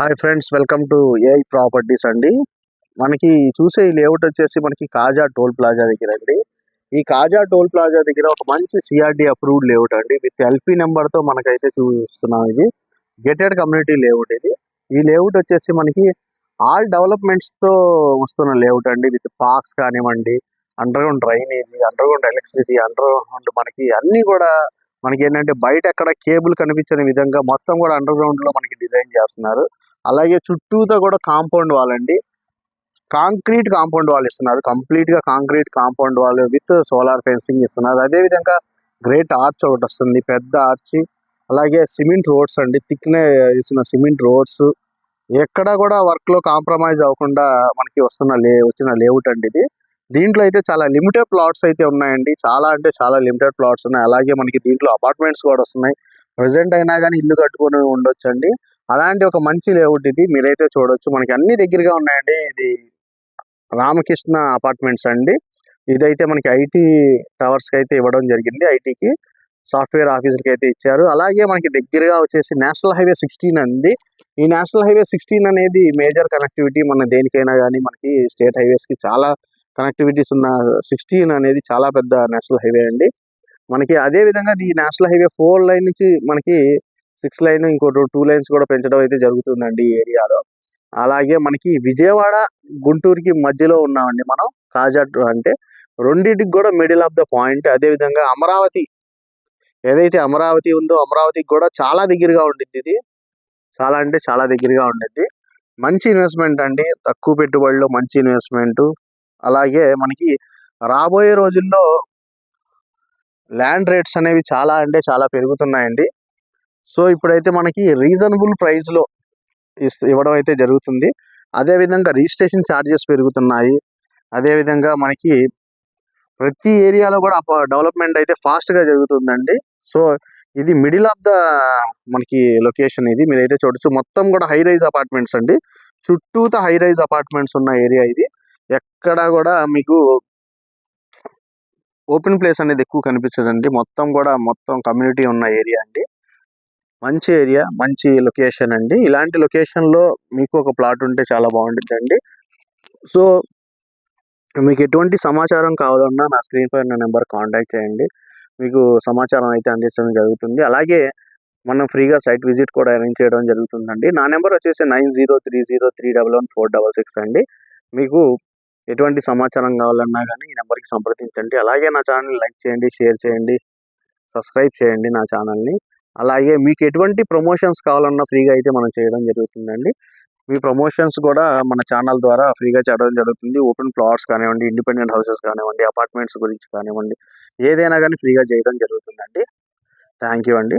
Hi friends, welcome to AI properties అండి. మనకి చూసే ఈ లేఅవుట్ వచ్చేసి మనకి కాజా టోల్ ప్లాజా దగ్గర అండి. ఈ కాజా టోల్ ప్లాజా దగ్గర ఒక మంచి సిఆర్డి అప్రూవ్డ్ లేఅవుట్ అండి. విత్ ఎల్పి నెంబర్తో మనకైతే చూస్తున్నాం. ఇది గేటెడ్ కమ్యూనిటీ లేఅవుట్. ఈ లేఅవుట్ వచ్చేసి మనకి ఆల్ డెవలప్మెంట్స్తో వస్తున్న లేఅవుట్ అండి. విత్ పార్క్స్ కానివ్వండి, under ground drainage, under ground electricity, under ground మనకి అన్నీ కూడా మనకి ఏంటంటే బయట ఎక్కడ కేబుల్ కనిపించని విధంగా మొత్తం కూడా అండర్ గ్రౌండ్ లో మనకి డిజైన్ చేస్తున్నారు. అలాగే చుట్టూతో కూడా కాంపౌండ్ వాల్ అండి, కాంక్రీట్ కాంపౌండ్ వాల్ ఇస్తున్నారు. కంప్లీట్ గా concrete compound wall with solar fencing ఇస్తున్నారు. అదే విధంగా గ్రేట్ ఆర్చ్ ఒకటి వస్తుంది, పెద్ద ఆర్చ్. అలాగే సిమెంట్ రోడ్స్ అండి, థిక్నే ఇస్తున్న సిమెంట్ రోడ్స్. ఎక్కడ కూడా వర్క్ లో కాంప్రమైజ్ అవ్వకుండా మనకి వచ్చిన లేఅవుట్ అండి ఇది. దీంట్లో అయితే చాలా లిమిటెడ్ ప్లాట్స్ అయితే ఉన్నాయండి. చాలా అంటే చాలా లిమిటెడ్ ప్లాట్స్ ఉన్నాయి. అలాగే మనకి దీంట్లో అపార్ట్మెంట్స్ కూడా వస్తున్నాయి. ప్రజెంట్ అయినా కానీ ఇల్లు కట్టుకొని ఉండొచ్చు అండి. అలాంటి ఒక మంచి లేఅవుట్ ఇది. మీరైతే చూడొచ్చు, మనకి అన్ని దగ్గరగా ఉన్నాయండి. ఇది రామకృష్ణ అపార్ట్మెంట్స్ అండి. ఇదైతే మనకి ఐటీ టవర్స్ కి అయితే ఇవ్వడం జరిగింది. ఐటీకి సాఫ్ట్వేర్ ఆఫీసర్కి అయితే ఇచ్చారు. అలాగే మనకి దగ్గరగా వచ్చేసి నేషనల్ హైవే 16 అండి. ఈ నేషనల్ హైవే 16 అనేది మేజర్ కనెక్టివిటీ. మన దేనికైనా కానీ మనకి స్టేట్ హైవేస్ కి చాలా కనెక్టివిటీస్ ఉన్న 16 అనేది చాలా పెద్ద నేషనల్ హైవే అండి. మనకి అదే విధంగా ఈ నేషనల్ హైవే 4 లైన్ నుంచి మనకి 6 లైన్, ఇంకో 2 లైన్స్ కూడా పెంచడం అయితే జరుగుతుందండి ఈ ఏరియాలో. అలాగే మనకి విజయవాడ గుంటూరుకి మధ్యలో ఉన్నామండి మనం. కాజా అంటే రెండింటికి కూడా మిడిల్ ఆఫ్ ద పాయింట్. అదే విధంగా అమరావతి, ఏదైతే అమరావతి ఉందో అమరావతికి కూడా చాలా దగ్గరగా ఉండిద్ది. ఇది చాలా అంటే చాలా దగ్గరగా ఉండిద్ది. మంచి ఇన్వెస్ట్మెంట్ అండి, తక్కువ పెట్టుబడిలో మంచి ఇన్వెస్ట్మెంట్. అలాగే మనకి రాబోయే రోజుల్లో ల్యాండ్ రేట్స్ అనేవి చాలా అంటే చాలా పెరుగుతున్నాయండి. సో ఇప్పుడైతే మనకి రీజనబుల్ ప్రైస్లో ఇవ్వడం అయితే జరుగుతుంది. అదేవిధంగా రిజిస్ట్రేషన్ ఛార్జెస్ పెరుగుతున్నాయి. అదేవిధంగా మనకి ప్రతి ఏరియాలో కూడా డెవలప్మెంట్ అయితే ఫాస్ట్గా జరుగుతుందండి. సో ఇది మిడిల్ ఆఫ్ ద మనకి లొకేషన్. ఇది మీరైతే చూడొచ్చు, మొత్తం కూడా హై రైజ్ అపార్ట్మెంట్స్ అండి. చుట్టూత హై రైజ్ అపార్ట్మెంట్స్ ఉన్న ఏరియా ఇది. ఎక్కడ కూడా మీకు ఓపెన్ ప్లేస్ అనేది ఎక్కువ కనిపించదండి. మొత్తం కమ్యూనిటీ ఉన్న ఏరియా అండి. మంచి ఏరియా, మంచి లొకేషన్ అండి. ఇలాంటి లొకేషన్లో మీకు ఒక ప్లాట్ ఉంటే చాలా బాగుంటుందండి. సో మీకు ఎటువంటి సమాచారం కావాలన్నా నా స్క్రీన్ పైన నా నెంబర్ కాంటాక్ట్ చేయండి. మీకు సమాచారం అయితే అందించడం జరుగుతుంది. అలాగే మనం ఫ్రీగా సైట్ విజిట్ కూడా అరేంజ్ చేయడం జరుగుతుందండి. నా నెంబర్ వచ్చేసి 9030311466 అండి. మీకు ఎటువంటి సమాచారం కావాలన్నా కానీ ఈ నెంబర్కి సంప్రదించండి. అలాగే నా ఛానల్ లైక్ చేయండి, షేర్ చేయండి, సబ్స్క్రైబ్ చేయండి నా ఛానల్ని. అలాగే మీకు ఎటువంటి ప్రమోషన్స్ కావాలన్నా ఫ్రీగా అయితే మనం చేయడం జరుగుతుందండి. మీ ప్రమోషన్స్ కూడా మన ఛానల్ ద్వారా ఫ్రీగా చేయడం జరుగుతుంది. ఓపెన్ ప్లాట్స్ కానివ్వండి, ఇండిపెండెంట్ హౌసెస్ కానివ్వండి, అపార్ట్మెంట్స్ గురించి కానివ్వండి, ఏదైనా కానీ ఫ్రీగా చేయడం జరుగుతుందండి. థ్యాంక్ యూ అండి.